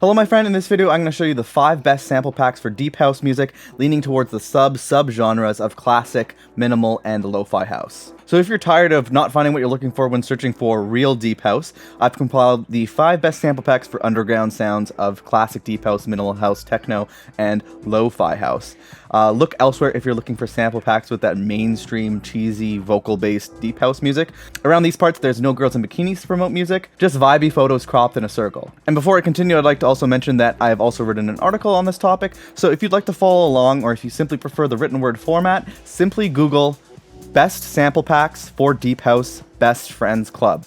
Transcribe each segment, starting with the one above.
Hello my friend, in this video I'm going to show you the 5 best sample packs for deep house music, leaning towards the sub-genres of classic, minimal, and lo-fi house. So if you're tired of not finding what you're looking for when searching for real deep house, I've compiled the 5 best sample packs for underground sounds of classic deep house, minimal house, techno, and lo-fi house. Look elsewhere if you're looking for sample packs with that mainstream, cheesy, vocal-based deep house music. Around these parts, there's no girls in bikinis to promote music, just vibey photos cropped in a circle. And before I continue, I'd like to also mention that I have also written an article on this topic, so if you'd like to follow along, or if you simply prefer the written word format, simply Google Best Sample Packs for Deep House Best Friends Club.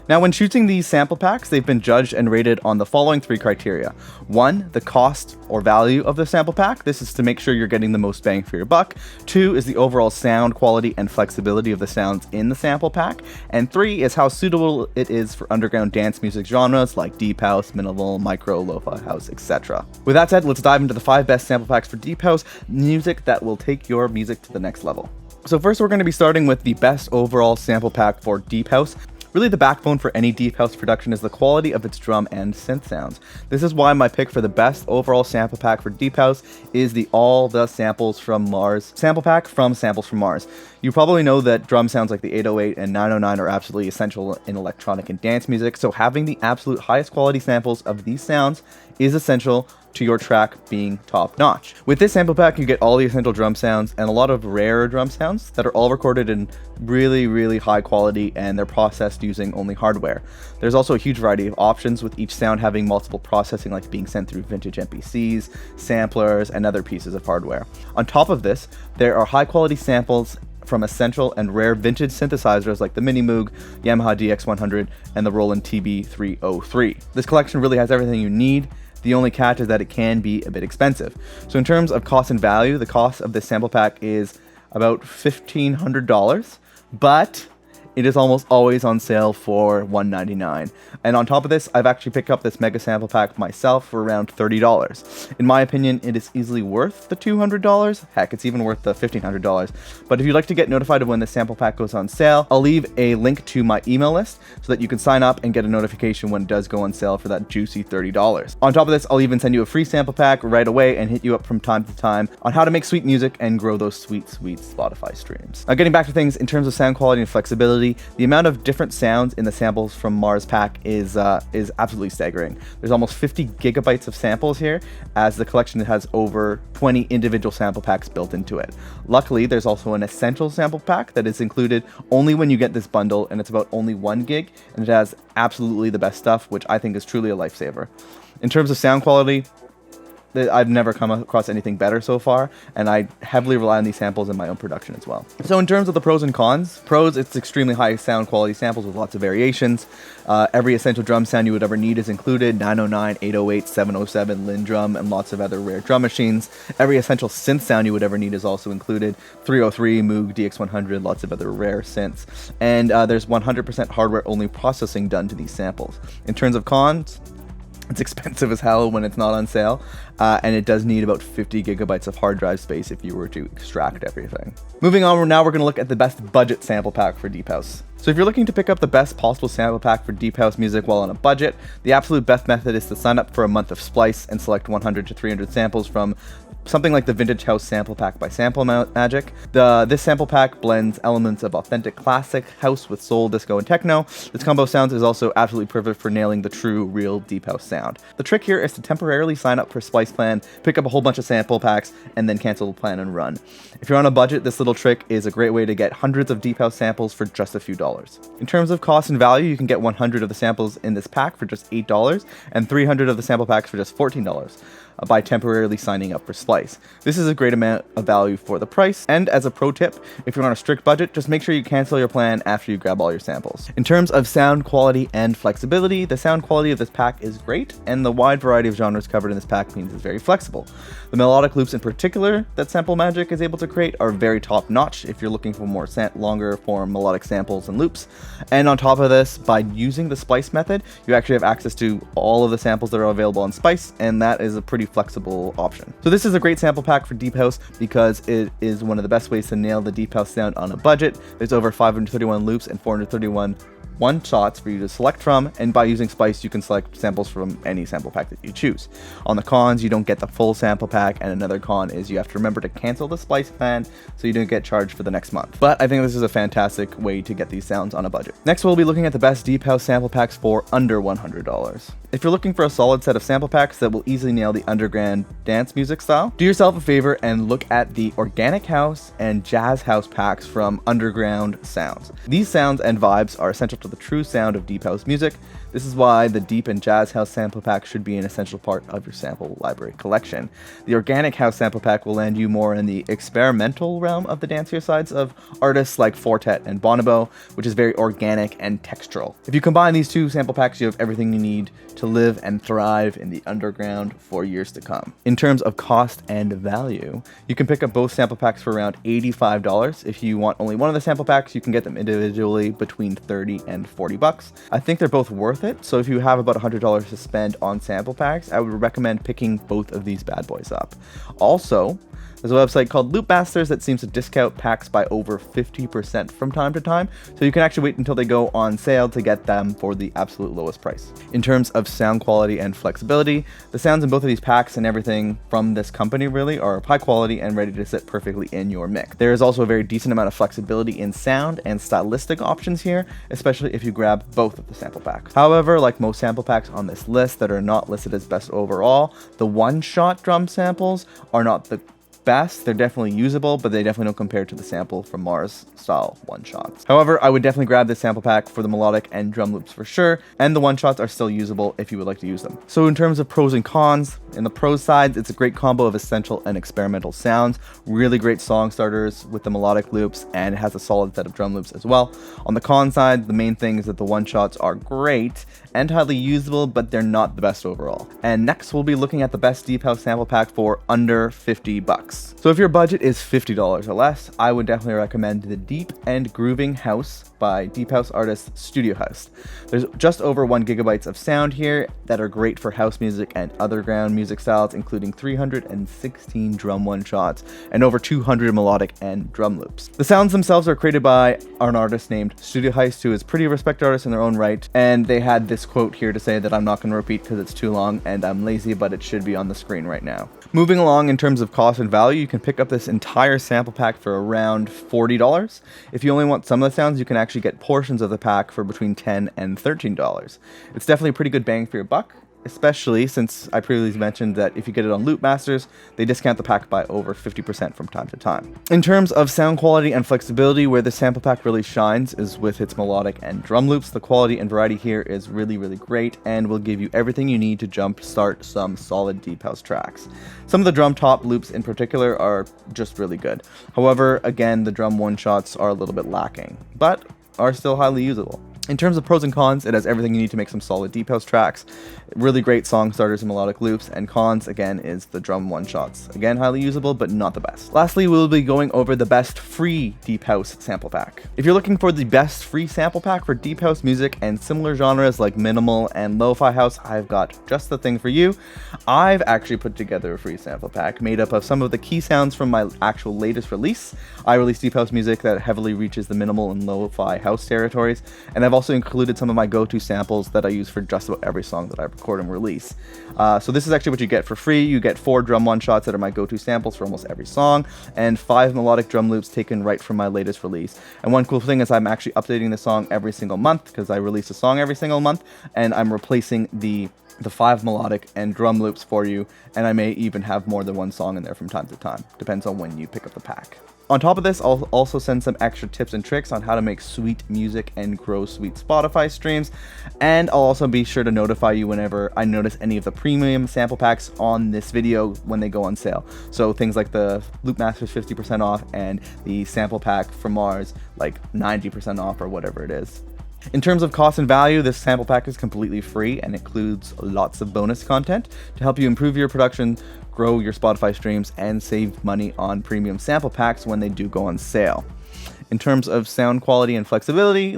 Now, when choosing these sample packs, they've been judged and rated on the following 3 criteria. 1, the cost or value of the sample pack. This is to make sure you're getting the most bang for your buck. 2 is the overall sound quality and flexibility of the sounds in the sample pack. And 3 is how suitable it is for underground dance music genres like deep house, minimal, micro, lo-fi house, etc. With that said, let's dive into the 5 best sample packs for deep house music that will take your music to the next level. So first, we're going to be starting with the best overall sample pack for deep house. Really, the backbone for any deep house production is the quality of its drum and synth sounds. This is why my pick for the best overall sample pack for deep house is the All the Samples from Mars sample pack from Samples from Mars. You probably know that drum sounds like the 808 and 909 are absolutely essential in electronic and dance music, so having the absolute highest quality samples of these sounds is essential to your track being top notch. With this sample pack, you get all the essential drum sounds and a lot of rare drum sounds that are all recorded in really high quality, and they're processed using only hardware. There's also a huge variety of options, with each sound having multiple processing, like being sent through vintage MPCs, samplers, and other pieces of hardware. On top of this, there are high quality samples from essential and rare vintage synthesizers like the Mini Moog, Yamaha DX100, and the Roland TB303. This collection really has everything you need. The only catch is that it can be a bit expensive. So in terms of cost and value, the cost of this sample pack is about $1,500, but it is almost always on sale for $199. And on top of this, I've actually picked up this mega sample pack myself for around $30. In my opinion, it is easily worth the $200. Heck, it's even worth the $1,500. But if you'd like to get notified of when this sample pack goes on sale, I'll leave a link to my email list so that you can sign up and get a notification when it does go on sale for that juicy $30. On top of this, I'll even send you a free sample pack right away and hit you up from time to time on how to make sweet music and grow those sweet Spotify streams. Now, getting back to things in terms of sound quality and flexibility, the amount of different sounds in the Samples from Mars pack is absolutely staggering. There's almost 50 gigabytes of samples here, as the collection has over 20 individual sample packs built into it. Luckily, there's also an essential sample pack that is included only when you get this bundle, and it's about only 1 gig, and it has absolutely the best stuff, which I think is truly a lifesaver. In terms of sound quality, I've never come across anything better so far, and I heavily rely on these samples in my own production as well. So in terms of the pros and cons, it's extremely high sound quality samples with lots of variations. Every essential drum sound you would ever need is included: 909, 808, 707, Linn drum, and lots of other rare drum machines. Every essential synth sound you would ever need is also included: 303, Moog, DX100, lots of other rare synths. And there's 100% hardware only processing done to these samples. In terms of cons, it's expensive as hell when it's not on sale, and it does need about 50 gigabytes of hard drive space if you were to extract everything. Moving on, now we're going to look at the best budget sample pack for deep house. So if you're looking to pick up the best possible sample pack for deep house music while on a budget, the absolute best method is to sign up for a month of Splice and select 100 to 300 samples from something like the Vintage House Sample Pack by Sample Magic. This sample pack blends elements of authentic classic house with soul, disco, and techno. This combo of sounds is also absolutely perfect for nailing the true, real deep house sound. The trick here is to temporarily sign up for a Splice plan, pick up a whole bunch of sample packs, and then cancel the plan and run. If you're on a budget, this little trick is a great way to get hundreds of deep house samples for just a few dollars. In terms of cost and value, you can get 100 of the samples in this pack for just $8, and 300 of the sample packs for just $14. By temporarily signing up for Splice. This is a great amount of value for the price, and as a pro tip, if you're on a strict budget, just make sure you cancel your plan after you grab all your samples. In terms of sound quality and flexibility, the sound quality of this pack is great, and the wide variety of genres covered in this pack means it's very flexible. The melodic loops in particular that Sample Magic is able to create are very top notch if you're looking for more longer form melodic samples and loops. And on top of this, by using the Splice method, you actually have access to all of the samples that are available on Splice, and that is a pretty flexible option. So this is a great sample pack for deep house because it is one of the best ways to nail the deep house sound on a budget. There's over 531 loops and 431 one shots for you to select from, and by using Spice you can select samples from any sample pack that you choose. On the cons, you don't get the full sample pack, and another con is you have to remember to cancel the Spice plan so you don't get charged for the next month. But I think this is a fantastic way to get these sounds on a budget. Next, we'll be looking at the best deep house sample packs for under $100. If you're looking for a solid set of sample packs that will easily nail the underground dance music style, do yourself a favor and look at the organic house and jazz house packs from Underground Sounds. These sounds and vibes are essential to the true sound of deep house music. This is why the deep and jazz house sample pack should be an essential part of your sample library collection. The organic house sample pack will land you more in the experimental realm of the dancier sides of artists like Fortet and Bonobo, which is very organic and textural. If you combine these two sample packs, you have everything you need to live and thrive in the underground for years to come. In terms of cost and value, you can pick up both sample packs for around $85. If you want only one of the sample packs, you can get them individually between $30 and $40. I think they're both worth it, so if you have about $100 to spend on sample packs, I would recommend picking both of these bad boys up. Also, there's a website called Loopmasters that seems to discount packs by over 50% from time to time, so you can actually wait until they go on sale to get them for the absolute lowest price. In terms of sound quality and flexibility, the sounds in both of these packs and everything from this company really are of high quality and ready to sit perfectly in your mix. There is also a very decent amount of flexibility in sound and stylistic options here, especially if you grab both of the sample packs. However, like most sample packs on this list that are not listed as best overall, the one-shot drum samples are not the best. They're definitely usable, but they definitely don't compare to the sample from Mars style one shots. However, I would definitely grab this sample pack for the melodic and drum loops for sure, and the one shots are still usable if you would like to use them. So in terms of pros and cons, in the pros side, it's a great combo of essential and experimental sounds, really great song starters with the melodic loops, and it has a solid set of drum loops as well. On the con side, the main thing is that the one shots are great and highly usable, but they're not the best overall. And next, we'll be looking at the best deep house sample pack for under $50. So if your budget is $50 or less, I would definitely recommend the Deep and Grooving House by deep house artist Studio House. There's just over 1 gigabytes of sound here that are great for house music and underground music styles, including 316 drum one shots and over 200 melodic and drum loops. The sounds themselves are created by an artist named Studio Heist, who is a pretty respected artist in their own right, and they had this quote here to say that I'm not going to repeat because it's too long and I'm lazy, but it should be on the screen right now. Moving along in terms of cost and value, you can pick up this entire sample pack for around $40. If you only want some of the sounds, you can actually get portions of the pack for between $10 and $13. It's definitely a pretty good bang for your buck, especially since I previously mentioned that if you get it on Loopmasters, they discount the pack by over 50% from time to time. In terms of sound quality and flexibility, where the sample pack really shines is with its melodic and drum loops. The quality and variety here is really, really great and will give you everything you need to jumpstart some solid deep house tracks. Some of the drum top loops in particular are just really good. However, again, the drum one shots are a little bit lacking, but are still highly usable. In terms of pros and cons, it has everything you need to make some solid deep house tracks, really great song starters and melodic loops, and cons, again, is the drum one shots. Again, highly usable, but not the best. Lastly, we'll be going over the best free deep house sample pack. If you're looking for the best free sample pack for deep house music and similar genres like minimal and lo-fi house, I've got just the thing for you. I've actually put together a free sample pack made up of some of the key sounds from my actual latest release. I release deep house music that heavily reaches the minimal and lo-fi house territories, and I've also included some of my go-to samples that I use for just about every song that I record and release. So this is actually what you get for free. You get 4 drum one-shots that are my go-to samples for almost every song, and 5 melodic drum loops taken right from my latest release. And one cool thing is I'm actually updating the song every single month, because I release a song every single month, and I'm replacing the 5 melodic and drum loops for you, and I may even have more than one song in there from time to time. Depends on when you pick up the pack. On top of this, I'll also send some extra tips and tricks on how to make sweet music and grow sweet Spotify streams, and I'll also be sure to notify you whenever I notice any of the premium sample packs on this video when they go on sale. So things like the Loopmasters 50% off and the sample pack from Mars like 90% off or whatever it is. In terms of cost and value, this sample pack is completely free and includes lots of bonus content to help you improve your production, grow your Spotify streams, and save money on premium sample packs when they do go on sale. In terms of sound quality and flexibility,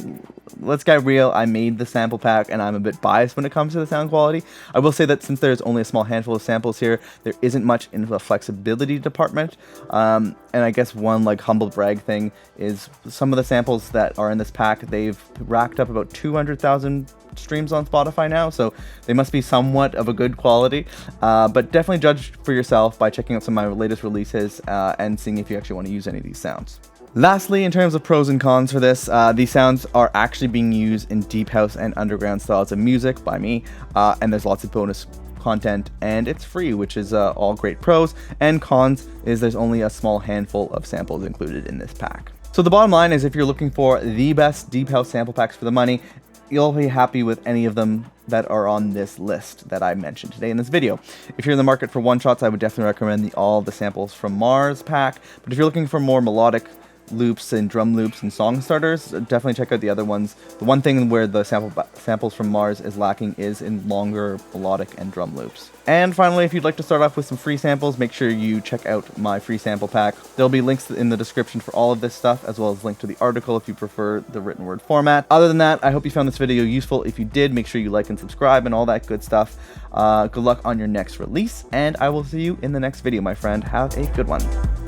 let's get real, I made the sample pack and I'm a bit biased when it comes to the sound quality. I will say that since there's only a small handful of samples here, there isn't much in the flexibility department. And I guess one like humble brag thing is some of the samples that are in this pack, they've racked up about 200,000 streams on Spotify now, so they must be somewhat of a good quality. But definitely judge for yourself by checking out some of my latest releases and seeing if you actually want to use any of these sounds. Lastly, in terms of pros and cons for this, these sounds are actually being used in deep house and underground styles of music by me, and there's lots of bonus content, and it's free, which is all great pros. And cons is there's only a small handful of samples included in this pack. So the bottom line is, if you're looking for the best deep house sample packs for the money, you'll be happy with any of them that are on this list that I mentioned today in this video. If you're in the market for one-shots, I would definitely recommend all the samples from Mars pack, but if you're looking for more melodic loops and drum loops and song starters, definitely check out the other ones. The one thing where the samples from Mars is lacking is in longer melodic and drum loops. And finally, if you'd like to start off with some free samples, make sure you check out my free sample pack. There'll be links in the description for all of this stuff, as well as a link to the article if you prefer the written word format. Other than that, I hope you found this video useful. If you did, make sure you like and subscribe and all that good stuff. Good luck on your next release, and I will see you in the next video, my friend. Have a good one.